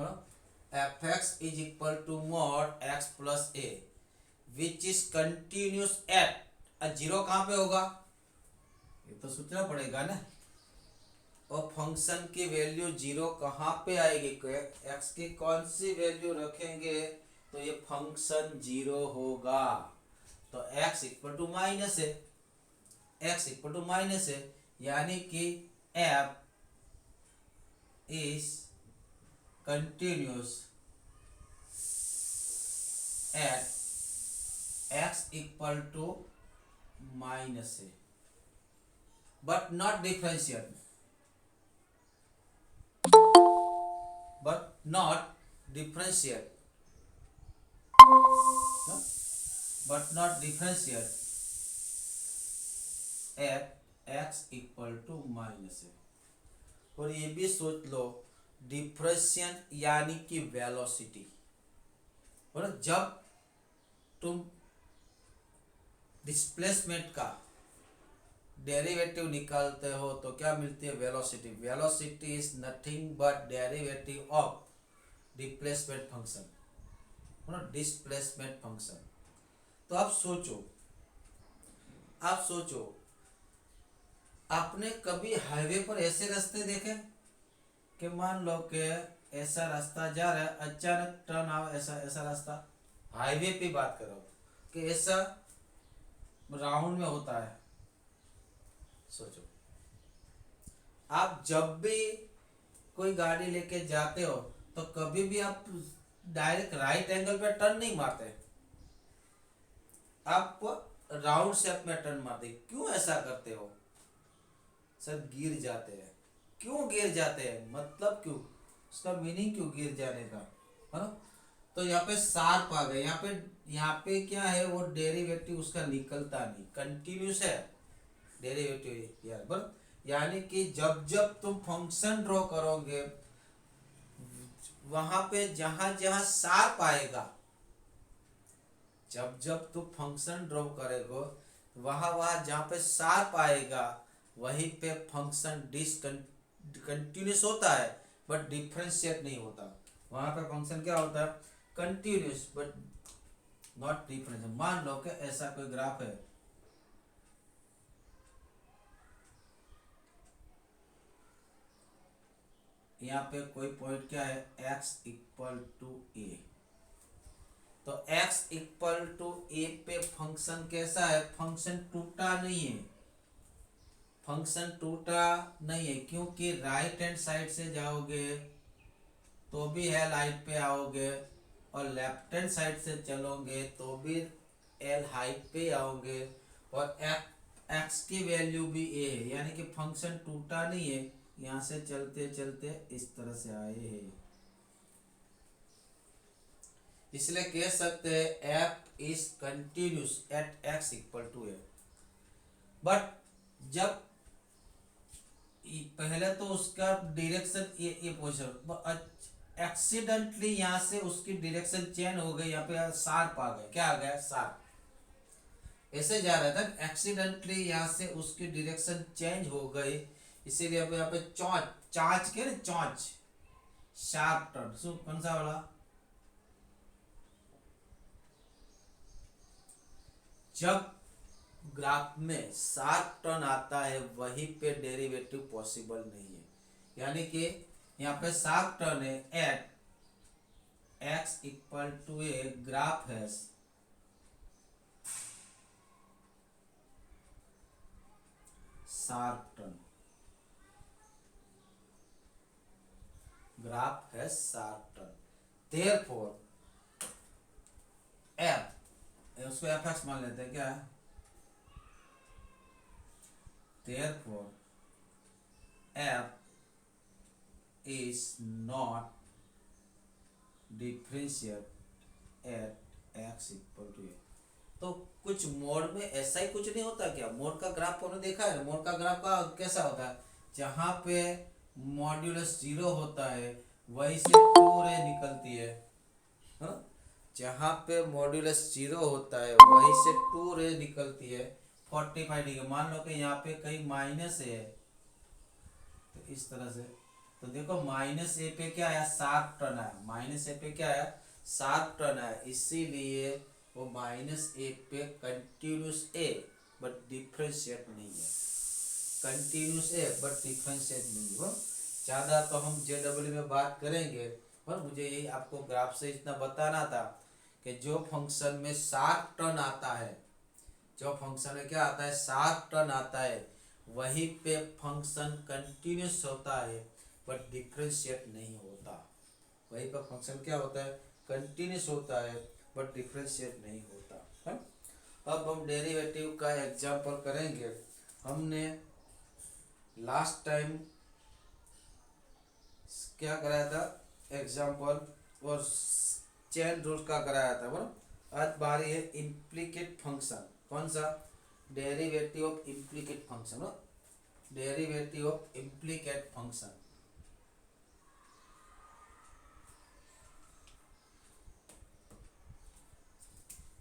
F x is equal to mod x plus a which is continuous at zero कहाँ पे होगा, ये तो सोचना पड़ेगा ना। और फंक्शन की वैल्यू जीरो कहाँ पे आएगी, एक्स की कौन सी वैल्यू रखेंगे तो ये फंक्शन जीरो होगा। तो एक्स इक्वल टू माइनस है, एक्स इक्वल टू माइनस है, यानी कि f is continuous at x equal to minus है, but not differential, but not differentiate, no? But not differentiate at x equal to minus है। और ये भी सोच लो डिफरेंशिएट यानी कि वेलोसिटी, और जब तुम डिस्प्लेसमेंट का डेरिवेटिव निकालते हो तो क्या मिलती है, velocity. Velocity is nothing but derivative of displacement function, displacement function. तो आप सोचो आपने कभी हाईवे पर ऐसे रास्ते देखे कि मान लो कि ऐसा रास्ता जा रहा है, अचानक टर्न आओ, ऐसा रास्ता हाईवे पे बात करो कि ऐसा राउंड में होता है। सोचो आप जब भी कोई गाड़ी लेके जाते हो तो कभी भी आप डायरेक्ट राइट एंगल पे टर्न नहीं मारते, आप राउंड शेप में टर्न मारते। क्यों ऐसा करते हो सर, गिर जाते हैं। क्यों गिर जाते हैं, मतलब क्यों, उसका मीनिंग क्यों गिर जाने का, है ना। तो यहाँ पे शार्प आ गए, यहाँ पे क्या है, वो डेरिवेटिव उसका निकलता नहीं, कंटिन्यूस है डेरिवेटिव यार, बस यानी कि जब जब तुम फंक्शन ड्रॉ करोगे वहां पे जहां जहां शार्प आएगा, जब जब तुम फंक्शन ड्रॉ करोगे वहां वहां जहां पे शार्प आएगा वहीं पे फंक्शन डिसकंटिन्यूस होता है बट डिफरेंशिएट नहीं होता। वहां पे फंक्शन क्या होता है, कंटिन्यूस बट नॉट डिफरेंशिएट। मान लो कि ऐसा कोई ग्राफ है, यहाँ पे कोई पॉइंट क्या है, x इक्वल टू ए। तो x इक्वल टू ए पे फंक्शन कैसा है, फंक्शन टूटा नहीं है, फंक्शन टूटा नहीं है, क्योंकि राइट हैंड साइड से जाओगे तो भी है हाइट पे आओगे, और लेफ्ट हैंड साइड से चलोगे तो भी एल हाइट पे आओगे, और एक्स की वैल्यू भी ए है, यानी कि फंक्शन टूटा नहीं है। यहाँ से चलते चलते इस तरह से आए हैं, इसलिए कह सकते हैं f is continuous at x equal to a. But जब पहले तो उसका डायरेक्शन ये पोजिशन, एक्सीडेंटली यहाँ से उसकी डायरेक्शन चेंज हो गई, यहाँ पे शार्प आ गए, क्या आ गया, शार्प ऐसे जा रहा था, एक्सीडेंटली यहाँ से उसकी डायरेक्शन चेंज हो गई, इसीलिए अब यहाँ पे चाँच के ना, चौंच शार्प टर्न, सो कौन सा वाला, जब ग्राफ में शार्प टर्न आता है वहीं पे डेरिवेटिव पॉसिबल नहीं है, यानी कि यहाँ पे शार्प टर्न है at x equal to a, graph है शार्प टर्न, ग्राफ है शार्प टर्न, देयरफॉर एफ, उसको एफ एक्स मान लेते हैं क्या, therefore f is not differentiate at x equal to a। तो कुछ मोड में ऐसा ही कुछ नहीं होता क्या, मोड का ग्राफ आपने देखा है, मोड का ग्राफ का कैसा होता है, जहां पे मॉड्यूलस जीरो होता है वहीं से टू रे निकलती है, हाँ? जहां पे मॉड्यूलस जीरो होता है वहीं से टू रे निकलती है 45 डिग्री। मान लो कि यहाँ पे कहीं माइनस है तो इस तरह से तो देखो माइनस ए पे क्या आया, 7 टन आया, माइनस ए पे क्या आया, 7 टन आया, इसीलिए वो माइनस ए पे कंटिन्यूस ए बट डिफरेंशिएट नहीं है, कंटिन्यूस है बट डिफरेंशिएट नहीं है। ज़्यादा तो हम जेडब्ल्यू में बात करेंगे, पर मुझे यही आपको ग्राफ से इतना बताना था कि जो फंक्शन में 7 टन आता है, जो फंक्शन में क्या आता है 7 टन आता है, वहीं पे फंक्शन कंटिन्यूस होता है बट डिफरेंशिएट नहीं होता। वहीं पर फंक्शन क्या होता है, कंटिन्यूस होता है बट डिफरेंशिएट नहीं होता है। अब हम डेरिवेटिव का एग्जांपल करेंगे। हमने लास्ट टाइम क्या कराया था एग्जांपल, और चेन रूल का कराया था बराबर। आज बारी है इम्प्लीकेट फंक्शन। कौन सा, derivative of implicate function, derivative of implicate function.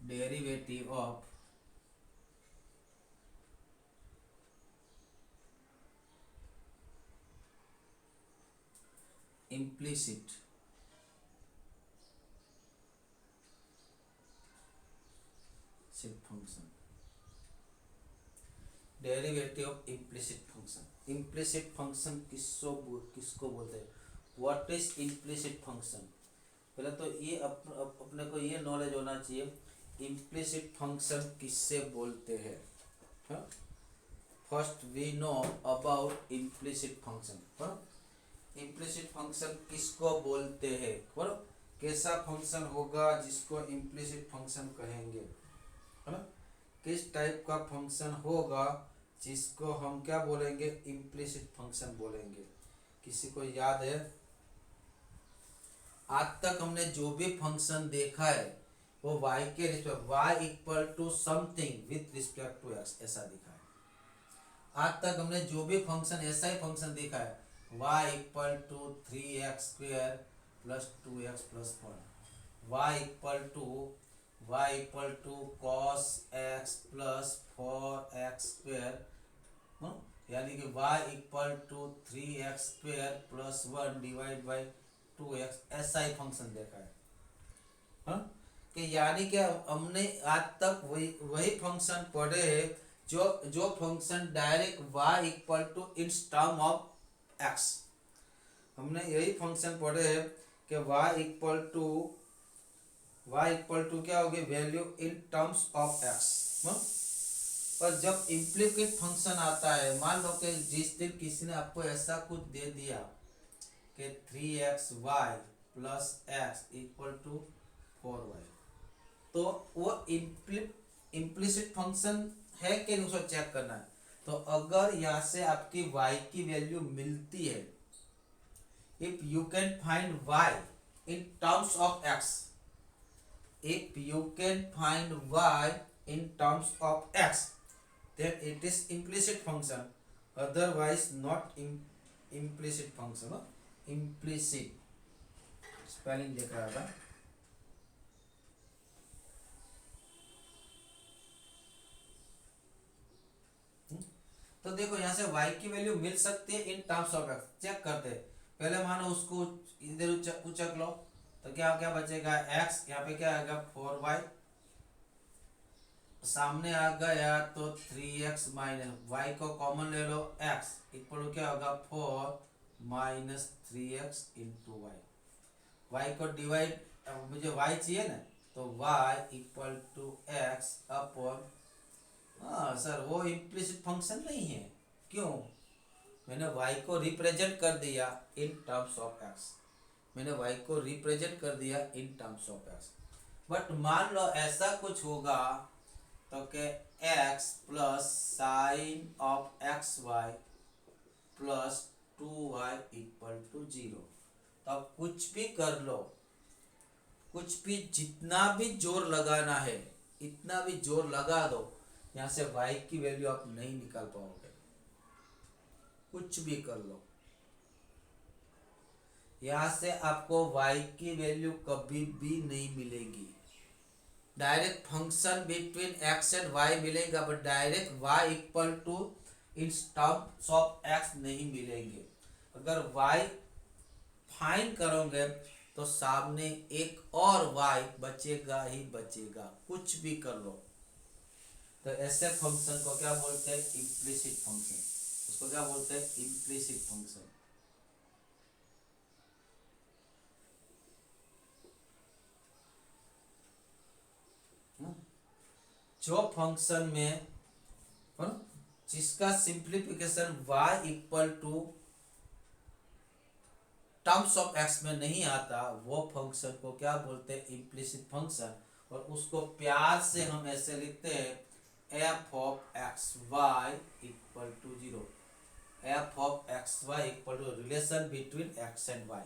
Derivative of implicit function, derivative of implicit function. Implicit function किसको बोलते हैं, व्हाट इज इम्प्लिसिट फंक्शन। पहले तो ये अपने को ये नॉलेज होना चाहिए इम्प्लिसिट फंक्शन किससे बोलते हैं। First we know about implicit function. Implicit function किसको बोलते हैं, कैसा फंक्शन होगा जिसको इम्प्लिसिट फंक्शन कहेंगे, है ना। किस टाइप का फंक्शन होगा जिसको हम क्या बोलेंगे, इम्प्लिसिट फंक्शन बोलेंगे। किसी को याद है, आज तक हमने जो भी फंक्शन देखा है वो y के respect, y equal to something with respect to x ऐसा दिखा है। आज तक हमने जो भी फंक्शन ऐसा ही फंक्शन देखा है, y equal to 3x square plus 2x plus 1, y equal to cos x plus 4x square, यानी कि y equal to 3x square plus 1 divide by 2x, ऐसा ही फंक्शन देखा है। हाँ, कि यानी कि हमने आज तक वही फंक्शन पढ़े हैं जो function direct y equal to in term of x, हमने यही फंक्शन पढ़े हैं कि y इक्वल टू क्या होगी, value in terms of x। पर जब इम्प्लीकेट फंक्शन आता है, मान लो कि जिस दिन किसी ने आपको ऐसा कुछ दे दिया कि 3xy plus x equal to 4y, तो वो इम्प्लिसिट फंक्शन है कि नहीं उसको चेक करना है। तो अगर यहाँ से आपकी y की वैल्यू मिलती है, if you can find y in terms of x, if you can find y in terms of x, then it is implicit function, otherwise not implicit function। implicit spelling देख रहा था, तो देखो यहाँ से y की वैल्यू मिल सकती है in terms of x। Check करते हैं, पहले मानो उसको इधर उचक लो, तो क्या क्या बचेगा, x यहाँ पे क्या आएगा 4y, सामने आ गया तो 3x माइनस y को कॉमन ले लो, x इक्वल क्या होगा 4 माइनस 3x इंटू y को डिवाइड, मुझे y चाहिए ना, तो y equal to x upon, हाँ सर वो इम्प्लिसिट फंक्शन नहीं है, क्यों, मैंने y को रिप्रेजेंट कर दिया इन टर्म्स ऑफ x, मैंने y को रिप्रेजेंट कर दिया in terms of x। But मान लो ऐसा कुछ होगा तो के x plus sine of x y plus 2y equal to 0, तो अब कुछ भी कर लो, कुछ भी जितना भी जोर लगाना है इतना भी जोर लगा दो, यहाँ से y की वैल्यू आप नहीं निकाल पाओगे, कुछ भी कर लो, यहाँ से आपको y की वैल्यू कभी भी नहीं मिलेगी। Direct function between x and y मिलेगा, but direct y equal to in terms of x नहीं मिलेंगे। अगर y फाइन करोगे तो सामने एक और y बचेगा ही बचेगा, कुछ भी कर लो। तो ऐसे फंक्शन को क्या बोलते हैं? Implicit function. उसको क्या बोलते हैं? Implicit function. जो फंक्शन में जिसका simplification y equal to terms of x में नहीं आता, वो फंक्शन को क्या बोलते हैं? Implicit function. और उसको प्यार से हम ऐसे लिखते हैं f of x y equal to 0। F of x y equal to relation between x and y.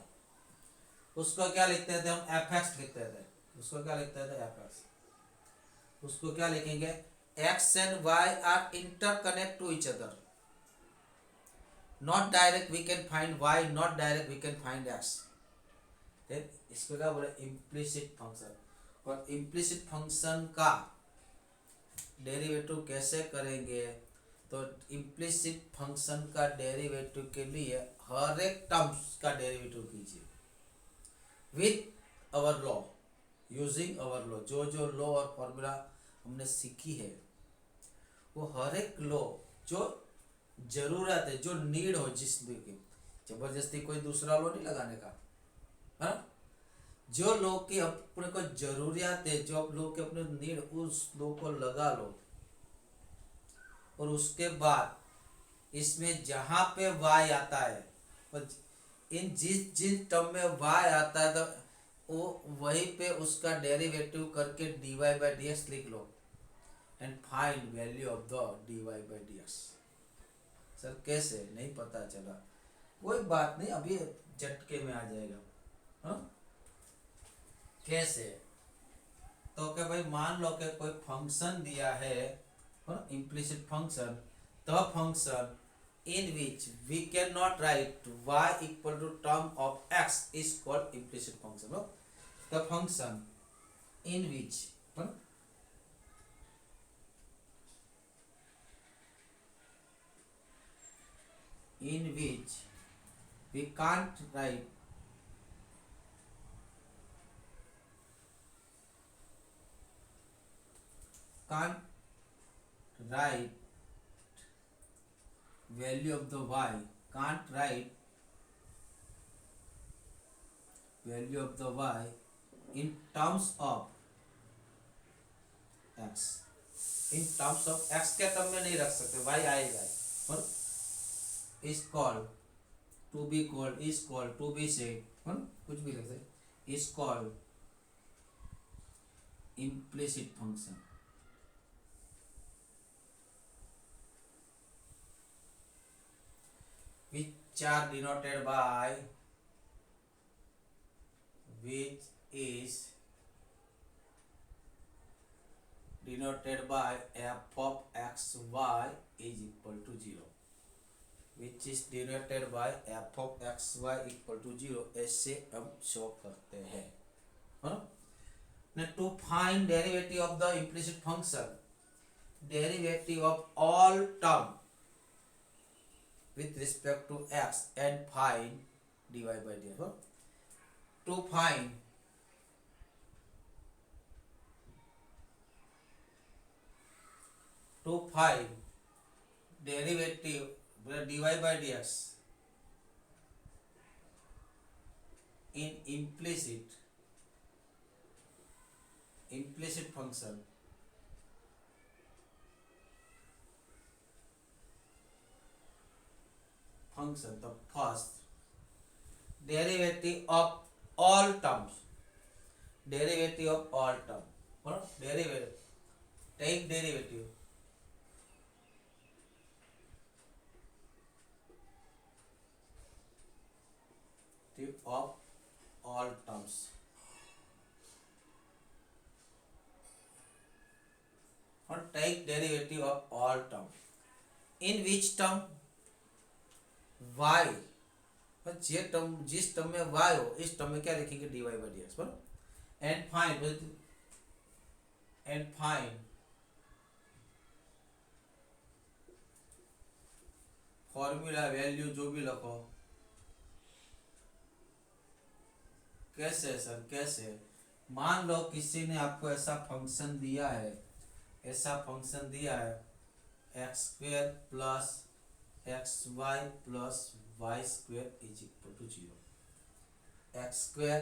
उसको क्या लिखते थे हम? एफ एक्स लिखते थे। उसको क्या लिखते थे? F x. उसको क्या लिखेंगे? X and y are interconnect to each other. Not direct we can find y, not direct we can find x. इसको क्या बोले? Implicit function. और इम्प्लिसिट फंक्शन का डेरिवेटिव कैसे करेंगे? तो इम्प्लिसिट फंक्शन का डेरिवेटिव के लिए हर एक टर्म्स का डेरिवेटिव कीजिए with our law, using our law. जो जो लॉ और फॉर्मूला हमने सीखी है, वो हर एक लॉ जो जरूरत है, जो नीड हो, जिसमें की जबरदस्ती कोई दूसरा लॉ नहीं लगाने का, हाँ। जो लोग की अपने को जरूरियात है, जो लोग के अपने नीड, उस लोग को लगा लो। और उसके बाद इसमें जहां पे y आता है, और इन जिस टर्म में y आता है, तो वो वहीं पे उसका डेरिवेटिव करके dy बाई डी एक्स लिख लो and find value of the dy by d x. Sir कैसे? नहीं पता चला? कोई बात नहीं, अभी झटके में आ जाएगा। हाँ, कैसे? तो क्या भाई, मान लो कि कोई फंक्शन दिया है, implicit function. The function in which we cannot write y equal to term of x is called implicit function. No? The function in which we can't write value of the y, can't write value of the y in terms of x, in terms of x के term में नहीं रख सकते, y आएगा। और is called, to be called, is called, to be said, कुछ भी लिख सकते, is called implicit function। which are denoted by, which is denoted by f of x y is equal to 0, which is denoted by f of x y equal to 0। ऐसे हम show करते हैं। Now to find derivative of the implicit function, derivative of all term with respect to x and find dy by dx। To find derivative dy by dx in implicit function, the first derivative of all terms, derivative of all term, derivative, take derivative of all terms, or take derivative of all term, in which term y, J term, जिस term में y हो, इस term में क्या लिखेंगे? dy by dx। बराबर। And find formula, value जो भी लिखो, कैसे सर कैसे? मान लो किसी ने आपको ऐसा फंक्शन दिया है, x square plus x y plus y square is equal to 0, x square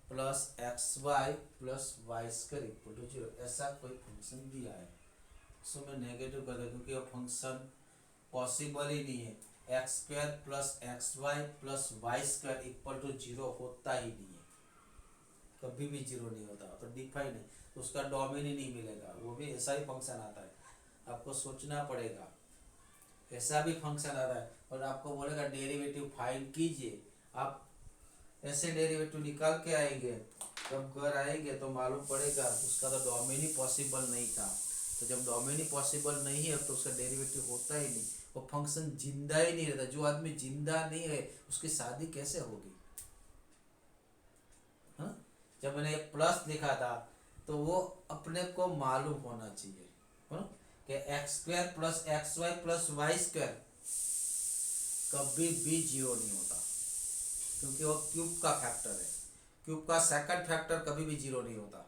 plus x y plus y square equal to 0, ऐसा कोई फंक्शन दिया है। उसमें नेगेटिव कर दे क्योंकि वो फंक्शन पॉसिबल ही नहीं है। X square plus x y plus y square equal to 0 होता ही नहीं है, कभी भी 0 नहीं होता, तो डिफाइन है, तो उसका डोमेन ही नहीं मिलेगा। वो भी ऐसा ही फंक्शन आता है, आपको सोचना पड़ेगा। ऐसा भी फंक्शन आता है और आपको बोलेगा डेरिवेटिव फाइंड कीजिए, आप ऐसे डेरिवेटिव निकाल के आएंगे, जब घर आएंगे तो मालूम पड़ेगा उसका तो डोमेन ही पॉसिबल नहीं था। तो जब डोमेन ही पॉसिबल नहीं है तो उसका डेरिवेटिव होता ही नहीं, वो फंक्शन जिंदा ही नहीं रहता। जो आदमी जिंदा नहीं है उसकी शादी कैसे होगी? हाँ, जब मैंने प्लस लिखा था तो वो अपने को मालूम होना चाहिए, हाँ? कि x square plus x y plus y square कभी भी 0 नहीं होता, क्योंकि वो क्यूब का फैक्टर है। क्यूब का सेकंड फैक्टर कभी भी 0 नहीं होता।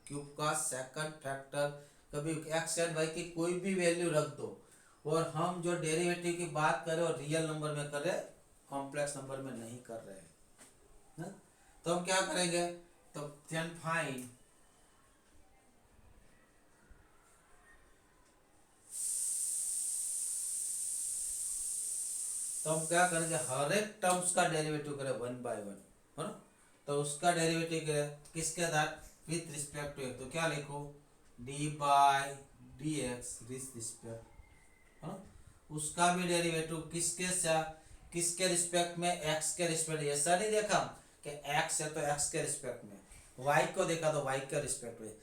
क्यूब का सेकंड फैक्टर कभी एक्स एंड वाई की कोई भी वैल्यू रख दो, और हम जो डेरिवेटिव की बात करें और रियल नंबर में करें, कॉम्प्लेक्स नंबर में नहीं कर रहे हैं, तो हम क्या करेंगे? तो देन फाइंड तो हम क्या करेंगे? हर एक टर्म्स का डेरिवेटिव करें 1 बाय 1, है ना? तो उसका डेरिवेटिव करें किसके साथ? With respect to x. तो क्या लिखो? D by d x with respect, है ना? उसका भी डेरिवेटिव किसके साथ? किसके रिस्पेक्ट में? एक्स के रिस्पेक्ट। ऐसा नहीं देखा कि एक्स है तो एक्स के रिस्पेक्ट में, वाई को देखा तो वाई के रिस्पेक्ट में।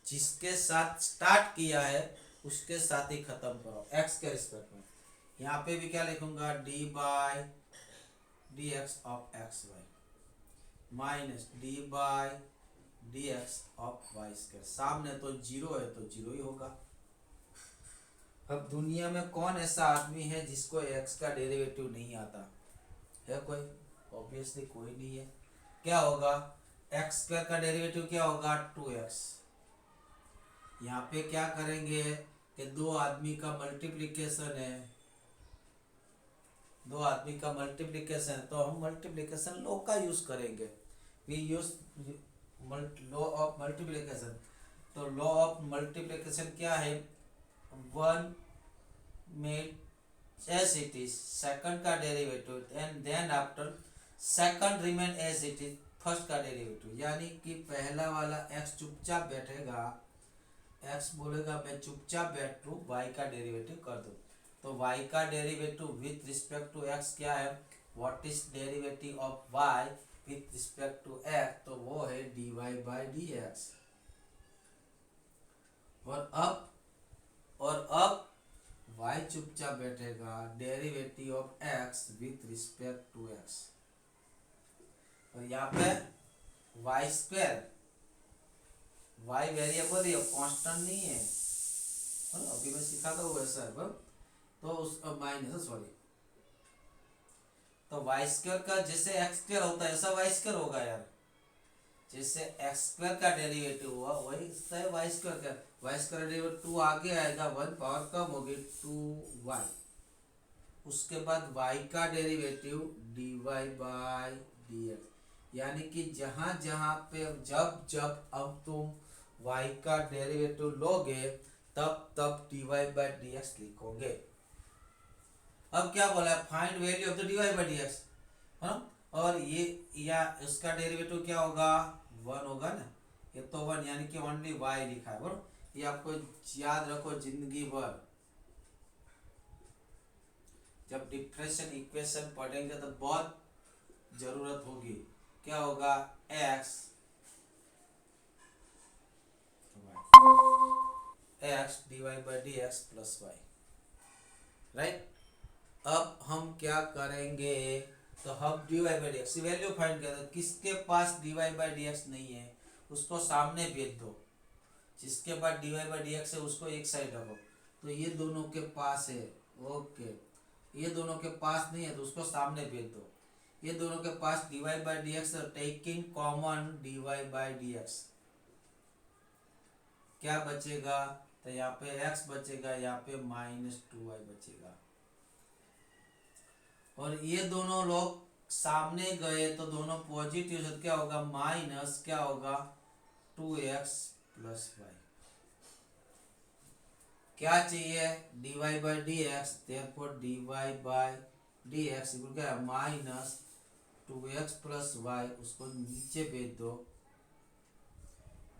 जिसके साथ स्टार्ट किया है उसके साथ ही खत्म करो, एक्स के रिस्पेक्ट में। यहाँ पे भी क्या लिखूंगा? D by d x of x y minus d by d x of y square. सामने तो 0 है तो 0 ही होगा। अब दुनिया में कौन ऐसा आदमी है जिसको एक्स का डेरिवेटिव नहीं आता है? कोई? ऑब्वियसली कोई नहीं है। क्या होगा? एक्स स्क्वायर का डेरिवेटिव क्या होगा? 2x। यहाँ पे क्या करेंगे कि दो आदमी का मल्टीप्लिकेशन है, तो हम मल्टीप्लिकेशन लॉ का यूज करेंगे। We use law of multiplication. तो लॉ ऑफ मल्टीप्लिकेशन क्या है? 1 made as it is, second का derivative, and then after second remain as it is, first का डेरिवेटिव। यानी कि पहला वाला एक्स चुपचाप बैठेगा, एक्स बोलेगा मैं चुपचाप बैठूं, वाई का डेरिवेटिव कर दो। तो वाई का derivative with respect to x क्या है? What is derivative of y with respect to x? तो वो है d y by d x. और अब y चुपचाप बैठेगा, derivative of x with respect to x। और यहाँ पे y स्क्वायर, y वेरिएबल है, कांस्टेंट नहीं है, अभी मैं सिखाता हूँ वैसा है। तो उस माइनस सॉरी, तो y स्क्वायर का जैसे x स्क्वायर होता है ऐसा y स्क्वायर होगा यार। जैसे एक्स स्क्वायर का डेरिवेटिव हुआ वही है वाई स्क्वायर का। वाई स्क्वायर डेरिवेटिव 2 आगे आएगा, 1 पावर कम होगी 2y। उसके बाद y का डेरिवेटिव dy बाई dx। यानी कि जहां जहां पे जब जब अब तुम y का डेरिवेटिव लोगे तब तब dy बाई dx लिखोगे। अब क्या बोला है? Find value of the dy by dx, है ना? और ये या इसका डेरिवेटिव क्या होगा? 1 होगा ना, ये तो 1, यानी कि ओनली y लिखा है बराबर। ये आपको याद रखो जिंदगी भर, जब डिफरेंशियल इक्वेशन पढ़ेंगे तो बहुत जरूरत होगी। क्या होगा? x dy by d x plus y, right. अब हम क्या करेंगे? तो हम dy by d x value find करें। किसके पास dy बाई डी एक्स नहीं है उसको सामने भेज दो, जिसके पास dy बाई डी एक्स है उसको एक साइड रखो। तो ये दोनों के पास है, ओके। ये दोनों के पास नहीं है तो उसको सामने भेज दो। ये दोनों के पास dy by d x, taking common dy by d x, क्या बचेगा? तो यहाँ पे x बचेगा, यहाँ पे -2y बचेगा। और ये दोनों लोग सामने गए तो दोनों पॉजिटिव से क्या होगा? माइनस क्या होगा? 2x plus Y. क्या चाहिए? dy by d x, therefore dy by d x क्या है? -2x plus Y. उसको नीचे भेज दो।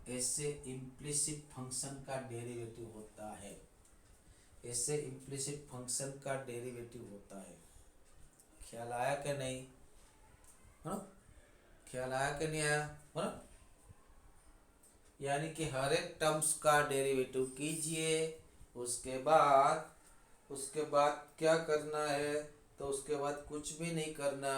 ऐसे इम्प्लिसिट फंक्शन का डेरिवेटिव होता है, ऐसे इम्प्लिसिट फंक्शन का डेरिवेटिव होता है। ख्याल आया कि नहीं? है ना? ख्याल आया कि नहीं आया? है ना? यानी कि हर एक टर्म्स का डेरिवेटिव कीजिए, उसके बाद क्या करना है? तो उसके बाद कुछ भी नहीं करना,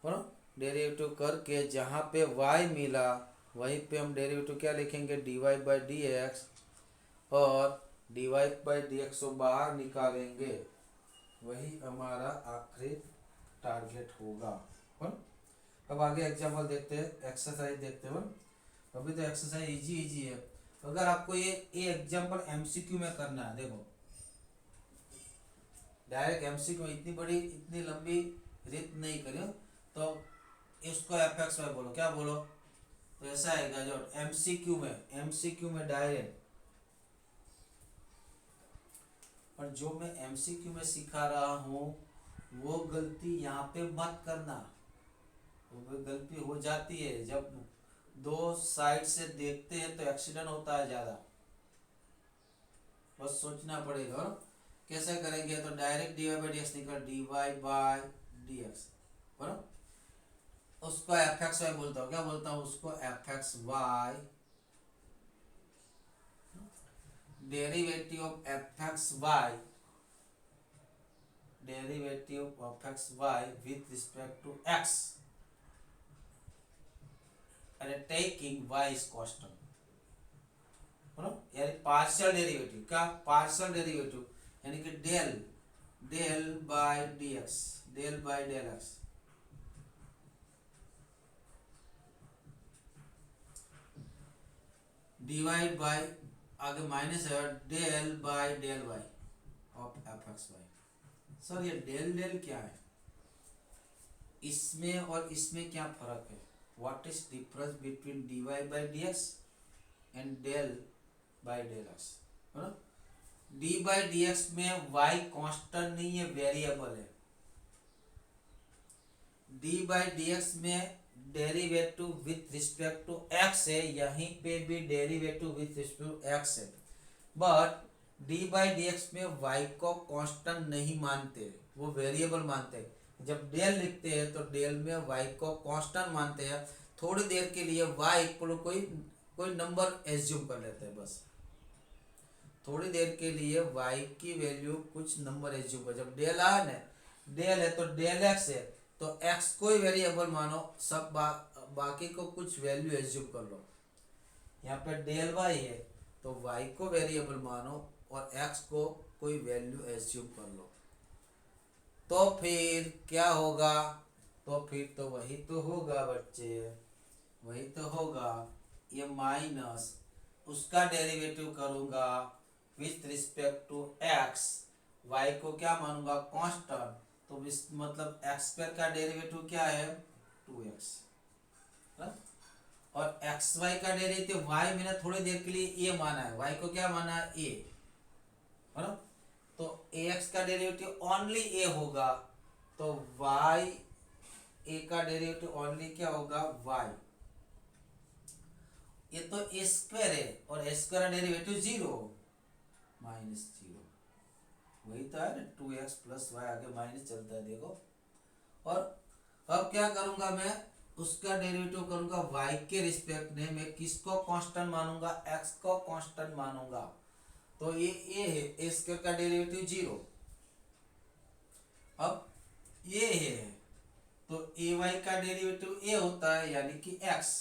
है ना? डेरिवेटिव करके जहाँ पे y मिला वहीं पे हम डेरिवेटिव क्या लिखेंगे? dy बाई डी एक्स, और dy बाई डी एक्स को बाहर निकालेंगे, वही हमारा आखिरी टारगेट होगा। है ना? अब आगे एग्जाम्पल देखते हैं, एक्सरसाइज देखते हैं। अभी तो एक्सरसाइज इजी है। अगर आपको ये एग्जाम्पल एमसीक्यू में करना है, देखो डायरेक्ट एमसीक्यू में इतनी बड़ी इतनी लंबी रीत नहीं करियो, तो इसको एफ एक्स वाई बोलो, क्या बोलो? तो ऐसा आएगा जो एमसीक्यू में डायरेक्ट। और जो मैं एमसीक्यू में सिखा रहा हूँ वो गलती यहाँ पे मत करना। वो गलती हो जाती है जब दो साइड से देखते हैं तो एक्सीडेंट होता है ज़्यादा। बस सोचना पड़ेगा। कैसे करेंगे? तो direct d y by d x निकल d y by d x, उसको एफ एक्स वाई बोलता हूँ। क्या बोलता हूँ उसको? F x y, derivative of f x y, derivative of x y with respect to x and taking y is constant, यानी partial derivative. क्या? Partial derivative यानी कि del by d x, del by del x, divide by, आगे minus है, del by del y of f x y. Sir ये del क्या है? इसमें और इसमें क्या फर्क है? What is difference between d y by d x and del by del x? D by d x में वाई कांस्टेंट नहीं है, वेरिएबल है। डी बाई डी एक्स में derivative with respect to x है, यहीं पे भी derivative with respect to x है। But d by d x में वाई को कांस्टेंट नहीं मानते, वो वेरिएबल मानते हैं। जब डेल लिखते हैं तो डेल में वाई को कांस्टेंट मानते हैं। थोड़ी देर के लिए वाई इक्वल कोई नंबर एज्यूम कर लेते हैं, बस थोड़ी देर के लिए वाई की वैल्यू कुछ नंबर एज्यूम कर। जब डेल आया ना, डेल है तो डेल एक्स है, तो एक्स को ही वेरिएबल मानो, सब बाकी को कुछ वैल्यू एज्यूम कर लो। यहाँ पे डेल वाई है तो वाई को वेरिएबल मानो और एक्स को कोई वैल्यू एज्यूम कर लो। तो फिर क्या होगा? तो फिर तो वही तो होगा बच्चे, वही तो होगा। ये माइनस उसका डेरिवेटिव करूंगा with respect to x, y को क्या मानूंगा? कांस्टेंट। तो मतलब एक्स स्क्वायर का डेरिवेटिव क्या है? 2x। और एक्स वाई का डेरिवेटिव वाई मैंने थोड़ी देर के लिए ए माना है, वाई को क्या माना है? ए, है ना? तो ax का डेरिवेटिव ओनली ए होगा, तो y ए का डेरिवेटिव ओनली क्या होगा? y। ये तो ए स्क्वायर है और ए स्क्वायर का डेरिवेटिव 0, -0, वही तो है ना। 2x प्लस वाई, आगे माइनस चलता है देखो। और अब क्या करूंगा मैं? उसका डेरिवेटिव करूंगा y के रिस्पेक्ट में। मैं किसको कांस्टेंट मानूंगा? x को कांस्टेंट मानूंगा। तो ये ए है, ए स्क्वायर का डेरिवेटिव 0। अब ये है तो ए वाई का डेरिवेटिव ए होता है यानी कि x,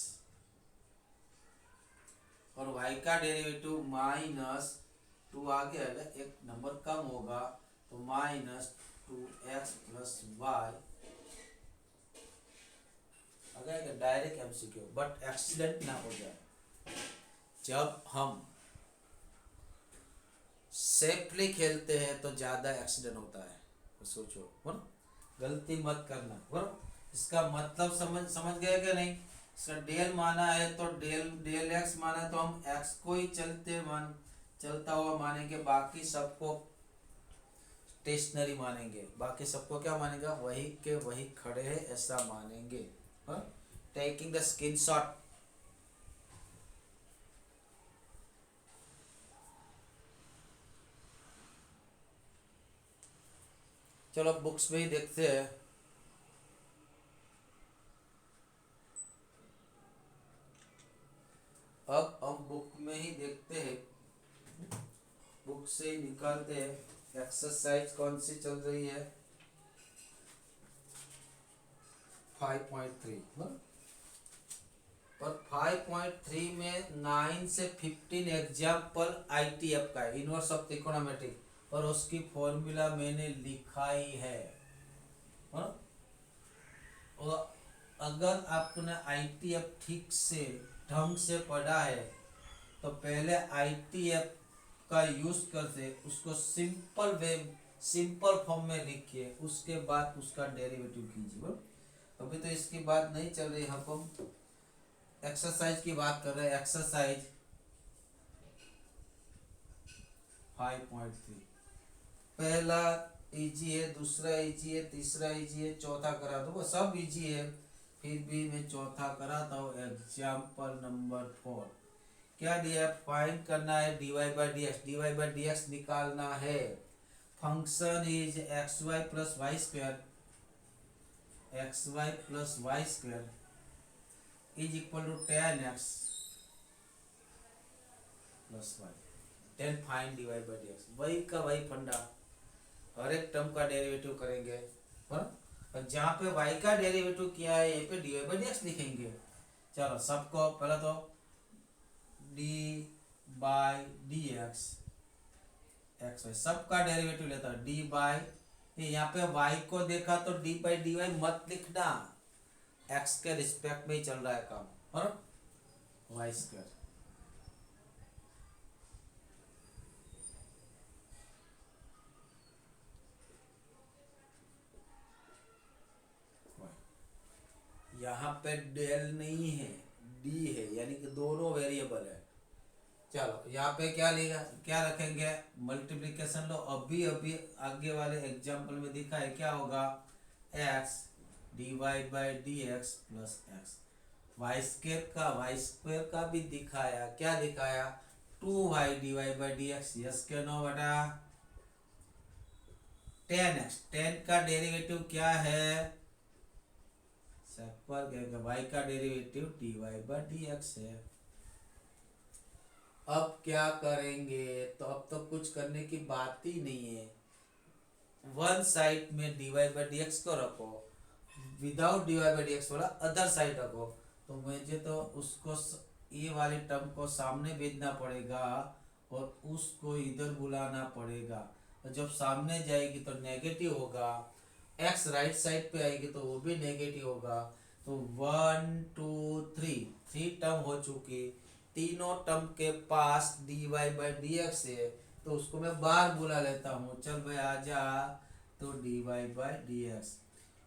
और y का डेरिवेटिव -2 आ गया है, एक नंबर कम होगा, तो -2x प्लस वाई अगर डायरेक्ट एमसीक्यू, बट एक्सीडेंट ना हो जाए। जब हम सेफली खेलते हैं तो ज्यादा एक्सीडेंट होता है, तो सोचो बोलो, गलती मत करना बोलो। इसका मतलब समझ गए कि नहीं? इसका डेल माना है तो डेल डेल एक्स माना है तो हम एक्स को ही चलता हुआ मानेंगे, बाकी सबको स्टेशनरी मानेंगे, बाकी सबको क्या मानेगा, वही के वही खड़े हैं ऐसा मानेंगे। Taking the screenshot. चलो बुक्स में ही देखते हैं। अब हम बुक में ही देखते हैं, बुक से ही निकालते हैं। एक्सरसाइज कौन सी चल रही है? 5.3। और 5.3 में 9 से 15 एग्जाम्पल आईटीएफ का है, इनवर्स ऑफ त्रिकोणमिति, और उसकी फॉर्मूला मैंने लिखा ही है। और अगर आपने आईटीएफ ठीक से ढंग से पढ़ा है तो पहले आईटीएफ का यूज करके उसको सिंपल फॉर्म में लिखिए, उसके बाद उसका डेरिवेटिव कीजिए। अभी तो इसकी बात नहीं चल रही, हम एक्सरसाइज की बात कर रहे हैं। एक्सरसाइज 5.3 पहला इजी है, दूसरा इजी है, तीसरा इजी है, चौथा करा दो, वो सब इजी है, फिर भी मैं चौथा कराता हूँ। एग्जाम्पल नंबर 4 क्या दिया है? फाइंड करना है dy by d x, dy by d x निकालना है। Function is x y plus y square, x y plus y square is equal to ten x plus y. Ten find dy by d x, वही का वही फंडा, हर एक term का derivative करेंगे। और जहाँ पे y का डेरिवेटिव किया है यहाँ पे dy बाई डी एक्स लिखेंगे। चलो सबको पहले तो d by d x, x y सबका डेरिवेटिव लेता है डी बाई, यहाँ पे y को देखा तो डी बाई डी वाई मत लिखना, x के रिस्पेक्ट में ही चल रहा है काम। और वाई स्क्वायर यहाँ पे डेल नहीं है, डी है, यानी कि दोनों वेरिएबल है। चलो यहाँ पे क्या लेगा, क्या रखेंगे? मल्टीप्लिकेशन लो। अभी अभी आगे वाले एग्जाम्पल में दिखा है क्या होगा? X d y by d x plus x, y square का भी दिखाया, क्या दिखाया? 2y d y by d x, yes के नो बेटा? 10x, 10 का डेरिवेटिव क्या है? y का derivative dy by d x है। अब क्या करेंगे? तो अब तो कुछ करने की बात ही नहीं है, वन साइड में dy बाई डी एक्स को रखो, without dy by d x वाला अदर साइड रखो, तो मुझे तो उसको ये वाले टर्म को सामने भेजना पड़ेगा और उसको इधर बुलाना पड़ेगा। तो जब सामने जाएगी तो नेगेटिव होगा, x राइट साइड पे आएगी तो वो भी नेगेटिव होगा। तो 1 2 3 टर्म हो चुकी, तीनों टर्म के पास dy बाई डी एक्स है, तो उसको मैं बाहर बुला लेता हूँ। चल भाई आजा, तो dy बाई डी एक्स,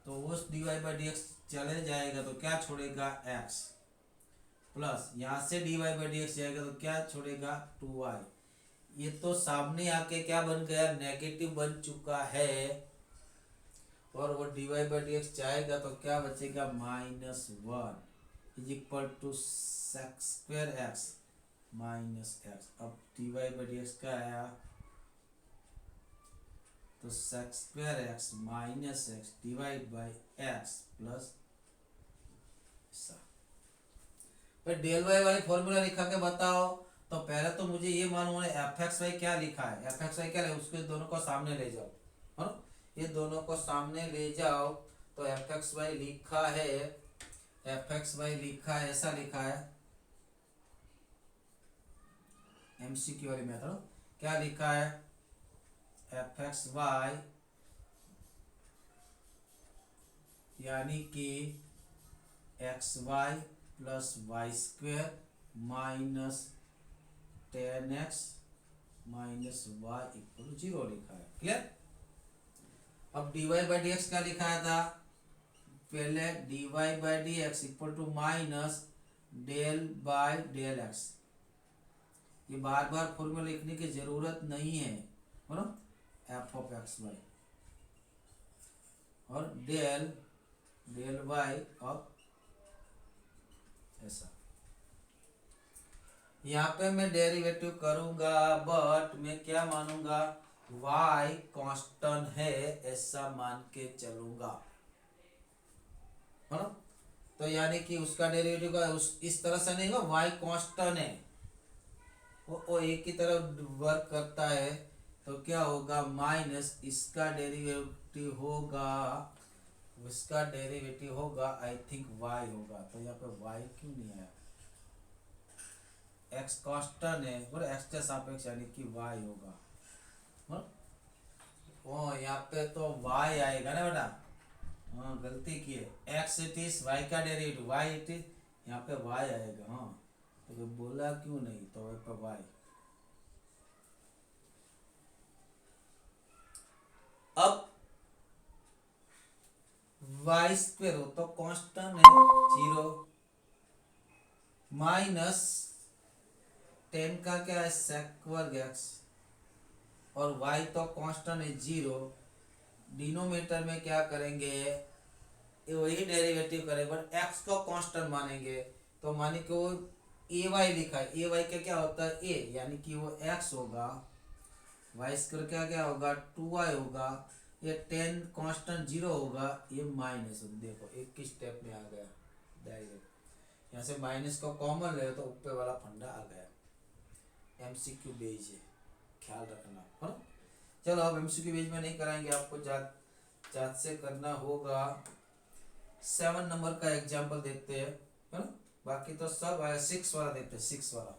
तो उस dy बाई डी एक्स चले जाएगा तो क्या छोड़ेगा? x प्लस यहाँ से dy बाई डी एक्स जाएगा तो क्या छोड़ेगा? 2y। ये तो सामने आके क्या बन गया? नेगेटिव बन चुका है, और वो dy बाई डी एक्स जाएगा तो क्या बचेगा? -1 is equal to sec square x minus x. अब dy बाई डी एक्स का आया तो sec square x minus x divide by x plus, पर डेल वाई वाली फॉर्मूला लिखा के बताओ। तो पहले तो मुझे ये मालूम है एफ एक्स वाई क्या लिखा है, एफ एक्स वाई क्या है, उसको दोनों को सामने ले जाओ, है ये दोनों को सामने ले जाओ। तो एफ एक्स वाई लिखा है, एफ एक्स वाई लिखा है, ऐसा लिखा है एमसीक्यू वाली मेथड, क्या लिखा है? एफ एक्स वाई यानी कि x y plus y square minus 10x minus y equal 0 लिखा है। क्लियर। अब dy बाई डी एक्स क्या लिखाया था पहले, dy by d x equal to minus del by del x. ये बार बार फॉर्मूला लिखने की जरूरत नहीं है, बोलो एफ ऑफ एक्स वाई और डेल डेल वाई ऑफ ऐसा। यहाँ पे मैं डेरिवेटिव करूंगा बट मैं क्या मानूंगा y कांस्टेंट है ऐसा मान के चलूंगा, है ना। तो यानी कि उसका डेरिवेटिव का इस तरह से नहीं होगा, y कांस्टेंट है वो एक ही तरफ वर्क करता है, तो क्या होगा माइनस इसका डेरिवेटिव होगा, इसका डेरिवेटिव होगा आई थिंक y होगा। तो यहाँ पे y क्यों नहीं आया, x कांस्टेंट है और x के सापेक्ष यानी कि y होगा। ओ यहाँ पे तो y आएगा ना बेटा, हाँ गलती की है, x इट इज y का डेरिवेटिव, y इट इज यहाँ पे y आएगा। हाँ तो बोला क्यों नहीं, तो वह पे y। अब y स्क्वायर हो तो कांस्टेंट है 0 माइनस 10 का क्या है सेक वर्ग x और y तो कांस्टेंट है 0। डिनोमिनेटर में क्या करेंगे वही डेरिवेटिव करेंगे बट x को कांस्टेंट मानेंगे, तो माने कि वो ए वाई लिखा है, ए वाई का क्या होता है a, यानी कि वो x होगा, y स्क्वायर क्या क्या होगा 2y होगा, ये 10 कांस्टेंट 0 होगा, ये माइनस। देखो एक ही स्टेप में आ गया डायरेक्ट, यहाँ से माइनस को कॉमन ले तो ऊपर वाला फंडा आ गया। एमसीक्यू बेज है, ख्याल रखना है ना। चलो अब एमसीक्यू बेज में नहीं कराएंगे, आपको जात जात से करना होगा। 7 नंबर का एग्जाम्पल देखते हैं, है ना, बाकी तो सब आया। 6 वाला देखते हैं, 6 वाला।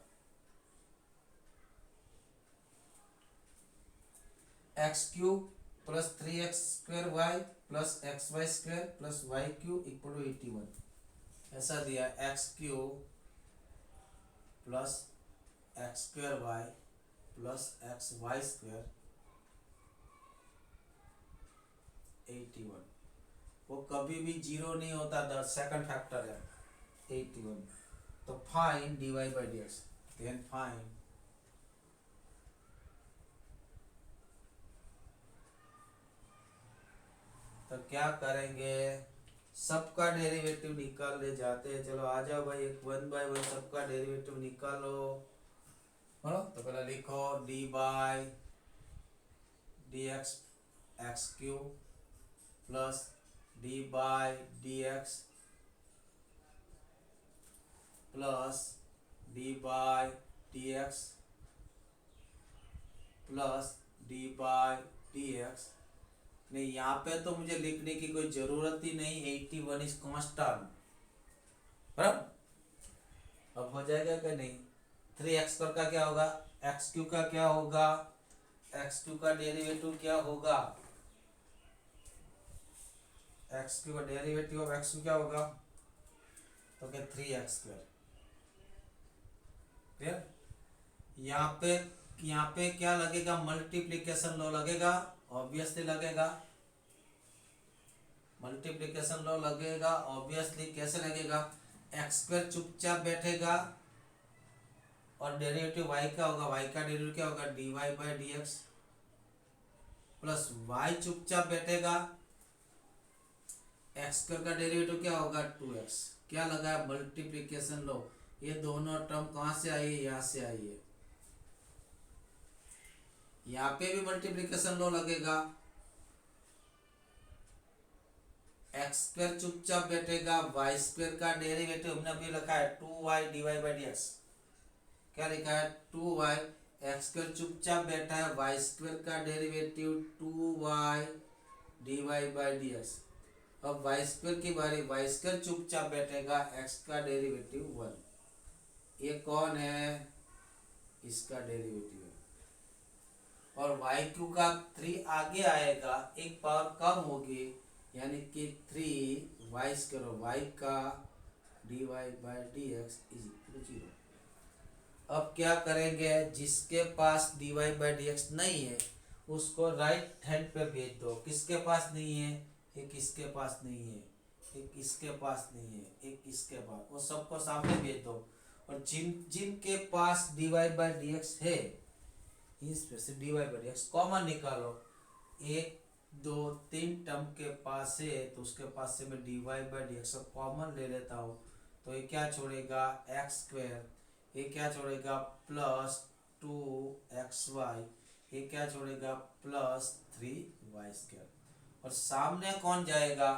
X cube plus 3x square y plus x y square plus y cube equal to 81। ऐसा दिया x cube plus x square y plus x y square 81। वो कभी भी 0 नहीं होता, द सेकंड फैक्टर है 81। तो find dy by d x, then find तो क्या करेंगे सबका डेरिवेटिव निकाल ले जाते हैं। चलो आ जाओ भाई, एक 1 बाय 1 सबका डेरिवेटिव निकालो। बोलो तो पहले लिखो d by d x x cube plus d by d x plus d by d x plus d by d x. नहीं यहाँ पे तो मुझे लिखने की कोई जरूरत ही नहीं, 81 इज कांस्टेंट, बराबर। अब हो जाएगा कि नहीं। 3x पर का क्या होगा, एक्स क्यू का क्या होगा, एक्स क्यू का डेरिवेटिव क्या होगा, एक्स क्यू का डेरिवेटिव ऑफ एक्स क्यू क्या होगा, तो क्या 3x स्क्वायर। क्लियर। यहाँ पे क्या लगेगा, मल्टीप्लिकेशन लॉ लगेगा, ऑब्वियसली लगेगा, मल्टीप्लिकेशन लॉ लगेगा ऑब्वियसली। कैसे लगेगा, एक्स स्क्वायर चुपचाप बैठेगा और डेरिवेटिव y का होगा, y का डेरिवेटिव क्या होगा dy by d x plus y चुपचाप बैठेगा, एक्स स्क्वायर का डेरिवेटिव क्या होगा 2x। क्या लगा है मल्टीप्लिकेशन लॉ, ये दोनों टर्म कहाँ से आई है, यहाँ से आई है। यहाँ पे भी मल्टीप्लिकेशन लॉ लगेगा, एक्स स्क्वायर चुपचाप बैठेगा, वाई स्क्वायर का डेरिवेटिव हमने अभी रखा है 2y dy by d x. क्या लिखा है 2y, एक्स स्क्वायर चुपचाप बैठा है, वाई स्क्वायर का derivative 2y dy by d x. अब वाई स्क्वायर की बारी, वाई स्क्वायर चुपचाप बैठेगा, एक्स का डेरिवेटिव 1। ये कौन है, इसका डेरिवेटिव है। और वाई क्यू का 3 आगे आएगा, एक पावर कम होगी, यानी कि 3 वाई स्क्वायर, वाई का dy by d x is equal to 0। अब क्या करेंगे, जिसके पास dy बाई डी एक्स नहीं है उसको राइट हैंड पे भेज दो। किसके पास नहीं है, एक इसके पास नहीं है, एक इसके पास नहीं है, एक इसके पास, वो सबको सामने भेज दो। और जिनके पास dy बाई डी एक्स है इसमें से dy by d x common निकालो। एक दो तीन टर्म के पास है तो उसके पास से मैं dy by d x common ले लेता हूँ। तो ये क्या छोड़ेगा, एक्स स्क्वायर, ये क्या छोड़ेगा प्लस 2xy, ये क्या छोड़ेगा प्लस 3y²। और सामने कौन जाएगा,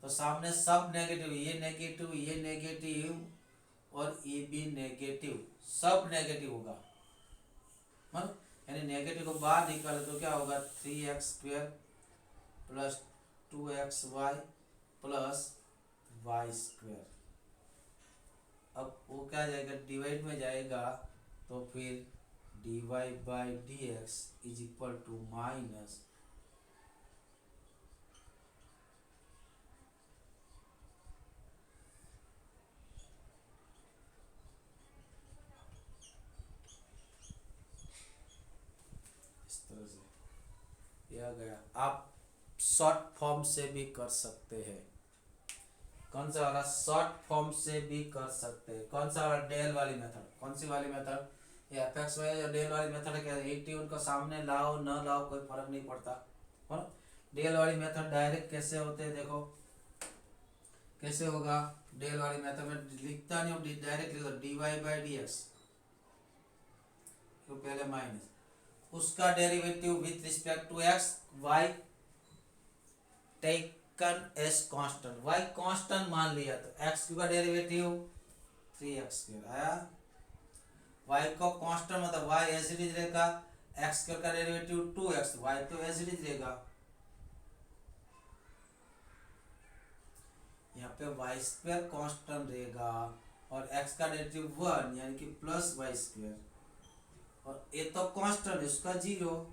तो सामने सब नेगेटिव, ये नेगेटिव, ये नेगेटिव और ये भी नेगेटिव, सब नेगेटिव होगा। यानी नेगेटिव को बाहर निकाले तो क्या होगा 3x² plus 2xy plus y²। अब वो क्या जाएगा, डिवाइड में जाएगा तो फिर dy by d x is equal to minus इस तरह से यह गया। आप शॉर्ट फॉर्म से भी कर सकते हैं। कौन सा वाला, शॉर्ट फॉर्म से भी कर सकते हैं। कौन सा वाला, डेल वाली मेथड। कौन सी वाली मेथड, ये एफ वाई या डेल वाली मेथड है। क्या 80 उनका सामने लाओ न लाओ कोई फर्क नहीं पड़ता। और डेल वाली मेथड डायरेक्ट कैसे होते हैं, देखो कैसे होगा। डेल वाली मेथड में लिखता नहीं हूँ, डायरेक्ट लिखो dy बाई डी एक्स, तो पहले माइनस उसका derivative with respect to x, y taken as constant, y constant मान लिया तो एक्स का डेरिवेटिव 3x² आया। वाई को कांस्टेंट मतलब वाई एज इट इज रहेगा, एक्स का डेरिवेटिव 2x, वाई तो एज इट इज रहेगा। यहाँ पे y² कांस्टेंट रहेगा और x का डेरिवेटिव 1 यानी कि प्लस y², और ये तो कांस्टेंट है उसका 0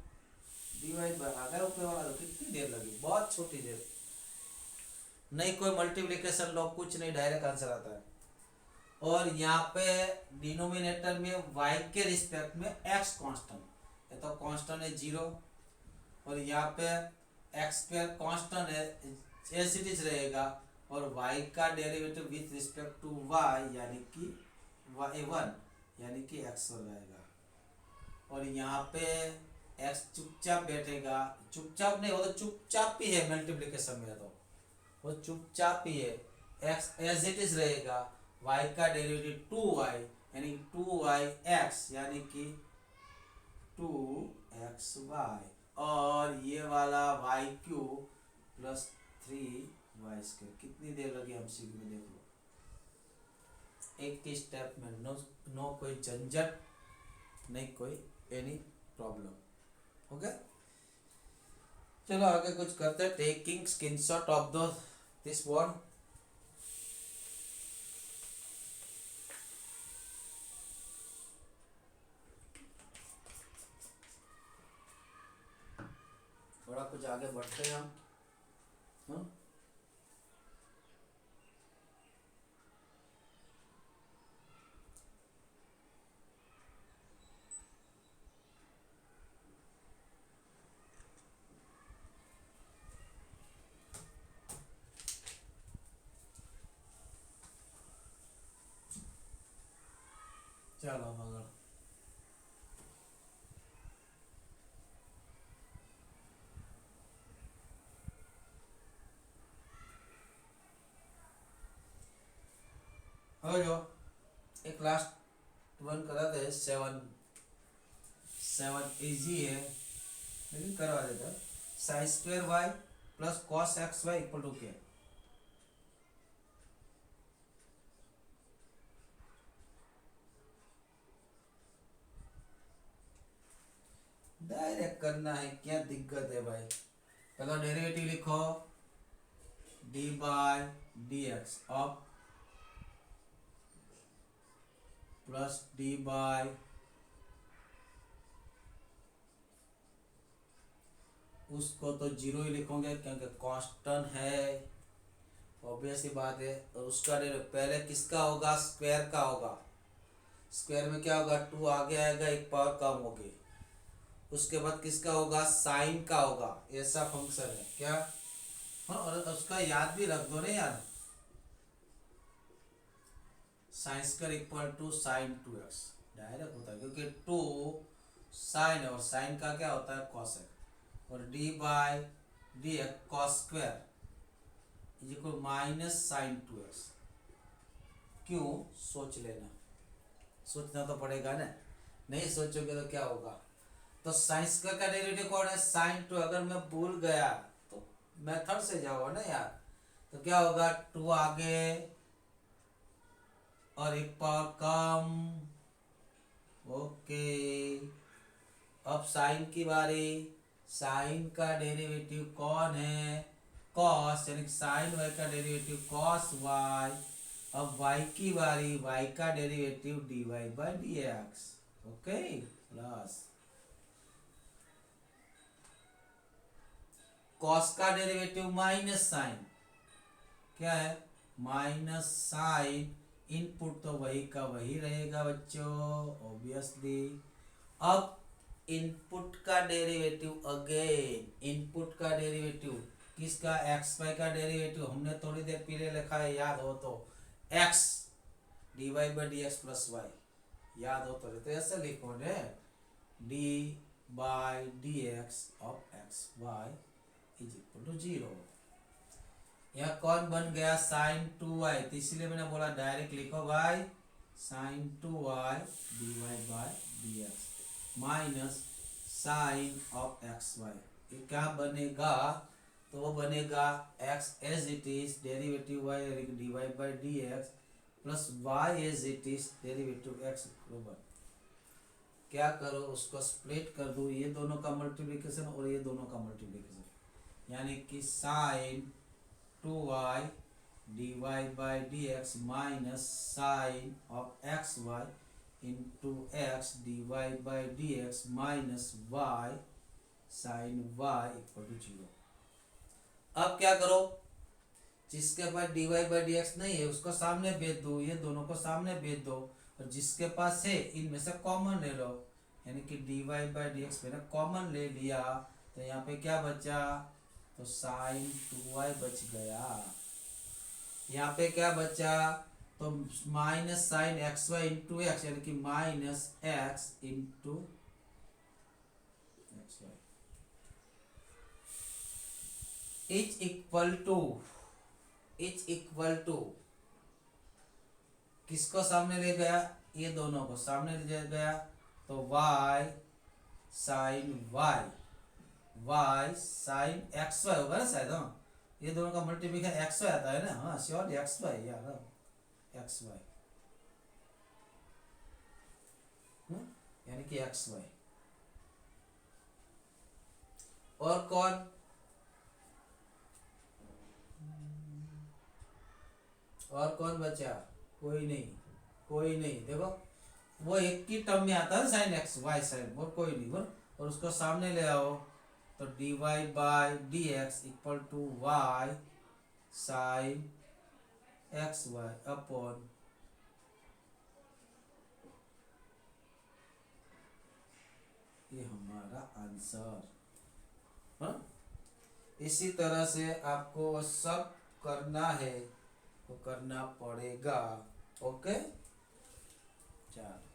डिवाइड बाय, अगर ऊपर वाला तो कितनी देर लगी, बहुत छोटी देर, नहीं कोई मल्टीप्लिकेशन लॉग कुछ नहीं, डायरेक्ट आंसर आता है। और यहाँ पे डिनोमिनेटर में y के रिस्पेक्ट में x कांस्टेंट, ये तो कांस्टेंट है 0, और यहाँ पे x² कांस्टेंट है एज इट इज रहेगा, और y का derivative with respect to y यानी कि y1 यानी कि x हो जाएगा। और यहाँ पे x चुपचाप बैठेगा, चुपचाप नहीं, वो तो चुपचाप ही है मल्टीप्लिकेशन में, तो वो चुपचाप ही है, x एज इट इज रहेगा, y का डेरिवेटिव 2y यानी 2yx यानी कि 2xy, और ये वाला y³ प्लस 3y²। कितनी देर लगी MCQ में देख लो, एक ही स्टेप में, नो कोई झंझट, नहीं कोई एनी प्रॉब्लम। ओके, चलो आगे कुछ करते हैं। Taking screenshot of this one. थोड़ा कुछ आगे बढ़ते हैं हम। चलो मगर हो जो एक लास्ट वन करा थे, 7 इजी है लेकिन करवा देता। sin² plus cos xy equal to क्या, डायरेक्ट करना है, क्या दिक्कत है भाई। पहला डेरिवेटिव लिखो d by d x of plus d by उसको तो 0 ही लिखोगे क्योंकि कांस्टेंट है, ऑब्वियस ही बात है। और उसका डेरिवेटिव पहले किसका होगा, स्क्वायर का होगा। स्क्वायर में क्या होगा, 2 आगे आएगा, एक पावर कम होगी। उसके बाद किसका होगा, साइन का होगा। ऐसा फंक्शन है क्या। हाँ, और उसका याद भी रख दो ना यार, sine square equal to sine 2x direct होता है, क्योंकि 2 साइन और साइन का क्या होता है, कॉसेक। और d by d x cos square equal minus sine 2x। क्यों, सोच लेना, सोचना तो पड़ेगा ना, नहीं सोचोगे तो क्या होगा। तो साइन स्क्वायर का डेरिवेटिव कौन है, साइन 2। अगर मैं भूल गया तो मेथड से जाओ ना यार। तो क्या होगा, 2 आगे और एक पावर कम। ओके, अब साइन की बारी। साइन का डेरिवेटिव कौन है, कॉस, यानी साइन वाई का डेरिवेटिव कॉस वाई। अब वाई की बारी, वाई का derivative d y by d x. Okay, plus cos का डेरिवेटिव माइनस साइन, क्या है, माइनस साइन। इनपुट तो वही का वही रहेगा बच्चों, ऑब्वियसली। अब इनपुट का डेरिवेटिव अगेन, इनपुट का डेरिवेटिव किसका, एक्स वाई का डेरिवेटिव हमने थोड़ी देर पहले लिखा है, याद हो तो, x d y by d x plus y, याद हो तो ऐसे लिखो ने, d by d x of x y is equal to 0। यहाँ कौन बन गया, साइन 2y, तो इसलिए मैंने बोला डायरेक्ट लिखो भाई, sine 2y d y by d x minus sine of x y. ये क्या बनेगा, तो वो बनेगा x as it is derivative y d y by d x plus y as it is derivative x बराबर, क्या करो उसको स्प्लिट कर दो, ये दोनों का मल्टीप्लिकेशन और ये दोनों का मल्टीप्लिकेशन, यानी कि sign 2y dy by dx minus sin of xy into x dy by dx minus y sin y equal to 0। अब क्या करो, जिसके पास dy by dx नहीं है उसको सामने भेज दो, ये दोनों को सामने भेज दो, और जिसके पास है इनमें से कॉमन ले लो, यानी कि dy by dx मैंने कॉमन ले लिया, तो यहाँ पे क्या बचा, तो साइन 2y बच गया। यहाँ पे क्या बचा, तो minus sine x y into x, यानी कि minus x into x y is equal to किसको सामने ले गया, ये दोनों को सामने ले गया, तो y sine y sine x y होगा ना शायद, हाँ ये दोनों का मल्टीप्लिकेशन एक्स वाई आता है ना, हाँ श्योर एक्स वाई यार, एक्स वाई यानी कि एक्स वाई। और कौन बचा, कोई नहीं देखो, वो एक की टर्म में आता है साइन एक्स वाई साइन, और कोई नहीं, और उसको सामने ले आओ, तो d y by d x equal to y sine x y upon ये हमारा आंसर। हाँ, इसी तरह से आपको सब करना है, तो करना पड़ेगा। ओके, चलो।